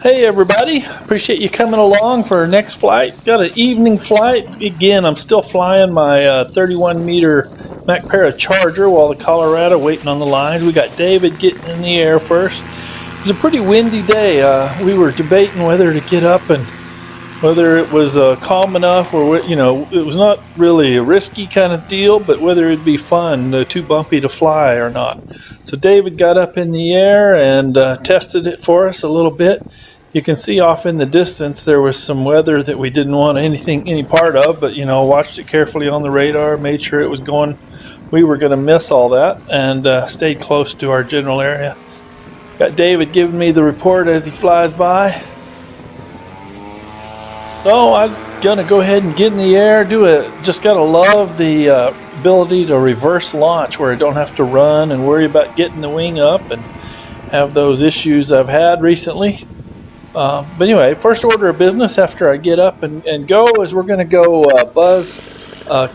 Hey everybody, appreciate you coming along for our next flight. Got an evening flight. Again, I'm still flying my 31 meter MacPara Charger while the Colorado waiting on the lines. We got David getting in the air first. It was a pretty windy day. We were debating whether to get up and whether it was calm enough or, it was not really a risky kind of deal, but whether it'd be fun, too bumpy to fly or not. So David got up in the air and tested it for us a little bit. You can see off in the distance there was some weather that we didn't want any part of, but watched it carefully on the radar, made sure it was going. We were going to miss all that and stayed close to our general area. Got David giving me the report as he flies by. So I'm going to go ahead and get in the air, just got to love the ability to reverse launch where I don't have to run and worry about getting the wing up and have those issues I've had recently. But anyway, first order of business after I get up and go is we're going to go buzz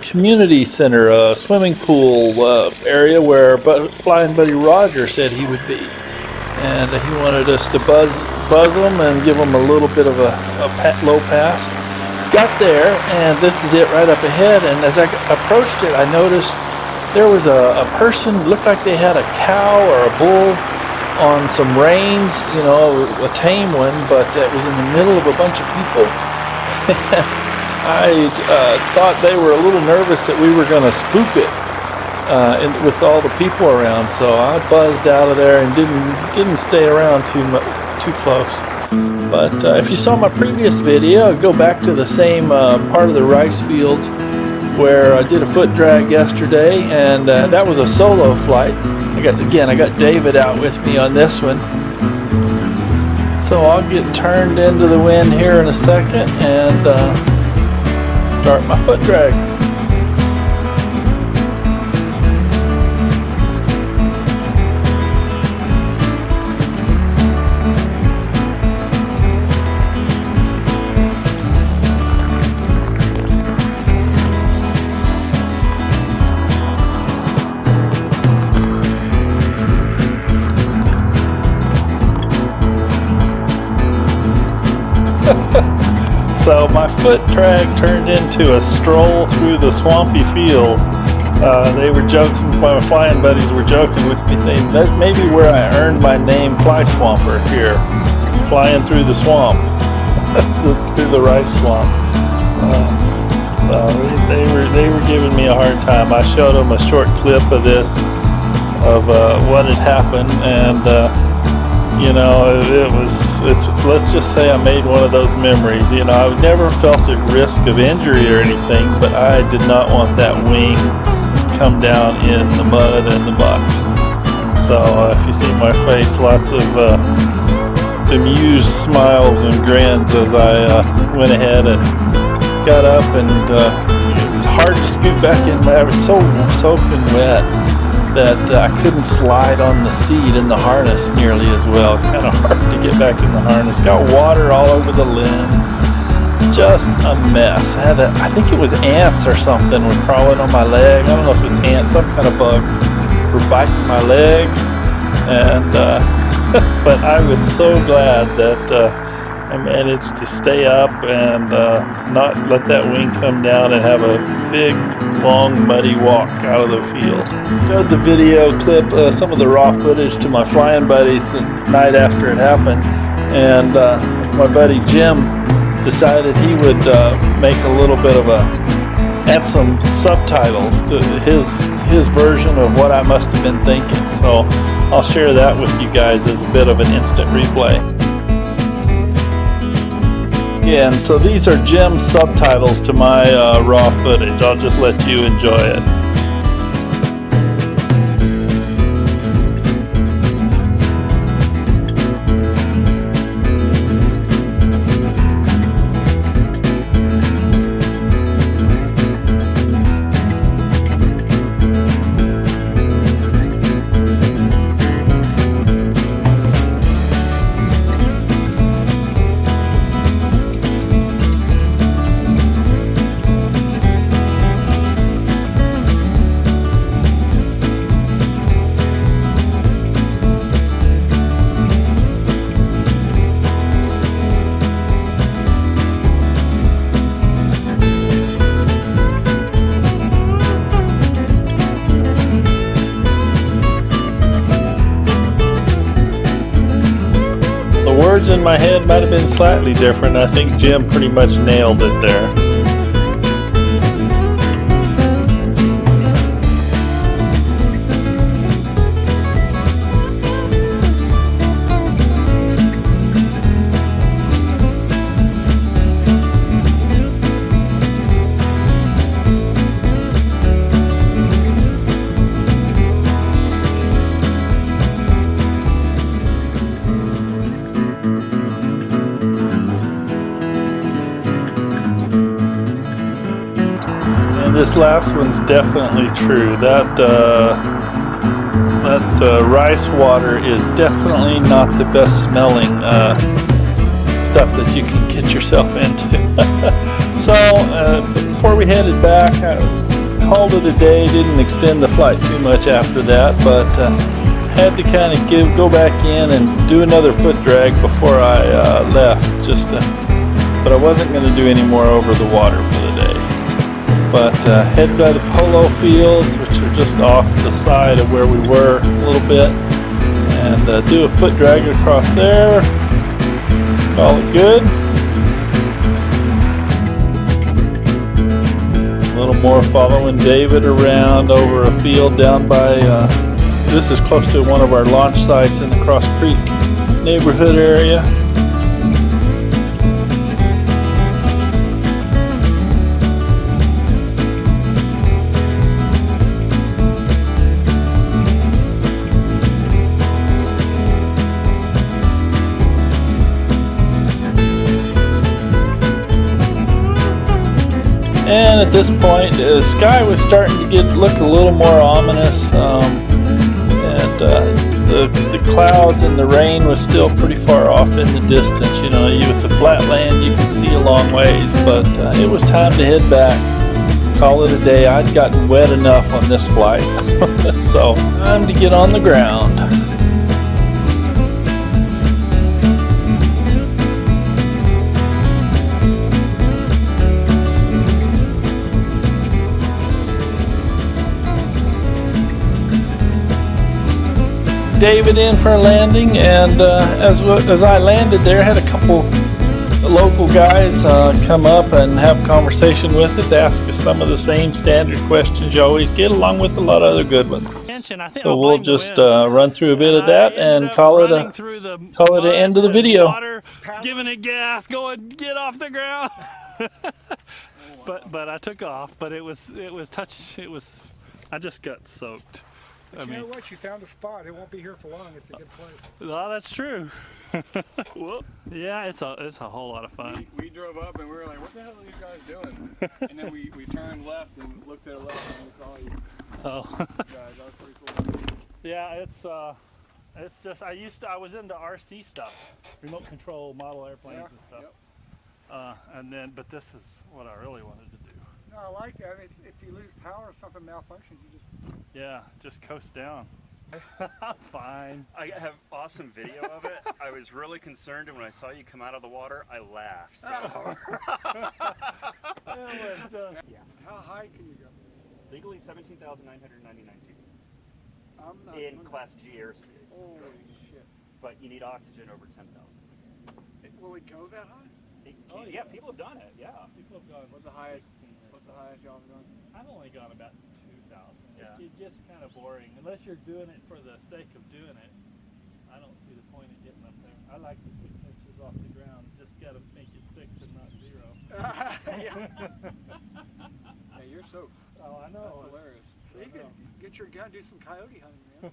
community center, swimming pool area where Flying Buddy Roger said he would be. And he wanted us to buzz them and give them a little bit of a low pass. Got there, and this is it right up ahead. And as I approached it, I noticed there was a person, looked like they had a cow or a bull on some reins, a tame one, but it was in the middle of a bunch of people. I thought they were a little nervous that we were going to spook it with all the people around, so I buzzed out of there and didn't stay around too close. But if you saw my previous video, go back to the same part of the rice fields where I did a foot drag yesterday, and that was a solo flight. I got David out with me on this one. So I'll get turned into the wind here in a second and start my foot drag. So my foot drag turned into a stroll through the swampy fields. They were joking, my flying buddies were joking with me, saying that may be where I earned my name, Fly Swamper, here, flying through the swamp, through the rice swamp. They were giving me a hard time. I showed them a short clip of this, of what had happened, and let's just say I made one of those memories. I've never felt at risk of injury or anything, but I did not want that wing to come down in the mud and the muck. So if you see my face, lots of amused smiles and grins as I went ahead and got up, and it was hard to scoot back in. I was so soaking wet that I couldn't slide on the seat in the harness nearly as well. It's kind of hard to get back in the harness. Got water all over the lens. Just a mess. I think it was ants or something were crawling on my leg. I don't know if it was ants, some kind of bug were biting my leg. And but I was so glad that I managed to stay up and not let that wing come down and have a big, long, muddy walk out of the field. Showed the video clip, some of the raw footage to my flying buddies the night after it happened, and my buddy Jim decided he would make a little bit of add some subtitles to his version of what I must have been thinking. So I'll share that with you guys as a bit of an instant replay. Yeah, and so these are Jim's subtitles to my raw footage. I'll just let you enjoy it. words in my head might have been slightly different. I think Jim pretty much nailed it there. This last one's definitely true. That rice water is definitely not the best smelling stuff that you can get yourself into. So before we headed back, I called it a day. Didn't extend the flight too much after that, but had to kind of go back in and do another foot drag before I left. But I wasn't going to do any more over the water for the day. But head by the polo fields, which are just off the side of where we were a little bit, and do a foot drag across there. Call it good. A little more following David around over a field down by, this is close to one of our launch sites in the Cross Creek neighborhood area. And at this point, the sky was starting to look a little more ominous, and the clouds and the rain was still pretty far off in the distance. You know, with the flat land, you can see a long ways, but it was time to head back. Call it a day. I'd gotten wet enough on this flight, so time to get on the ground. David in for a landing, and as I landed there, had a couple local guys come up and have a conversation with us, ask us some of the same standard questions you always get, along with a lot of other good ones. So we'll just run through a bit of that and call it an end of the video. Water, giving it gas, going get off the ground. but I took off, but it was I just got soaked. But you know what? You found a spot. It won't be here for long. It's a good place. Oh, that's true. Well, yeah, it's a whole lot of fun. We drove up and we were like, what the hell are these guys doing? And then we turned left and looked to the left and we saw you. Oh. Guys, that was pretty cool. Yeah, it's just I was into RC stuff, remote control model airplanes and stuff. Yep. But this is what I really wanted to do. No, I like that. If you lose power or something malfunctions, you just coast down. I'm fine. I have awesome video of it. I was really concerned, and when I saw you come out of the water, I laughed. So. Yeah. How high can you go? Legally 17,999 feet. I'm not in Class G airspace. Holy shit. But you need oxygen over 10,000. Will it go that high? Yeah, people have done it. Yeah. People have gone. What's the highest y'all have done? I've only gone about 2,000. Yeah. It gets kind of boring unless you're doing it for the sake of doing it. I don't see the point of getting up there. I like the 6 inches off the ground. Just got to make it 6 and not 0. Yeah, you're soaked. Oh, I know. That's hilarious. So you can get your gun, do some coyote hunting, man.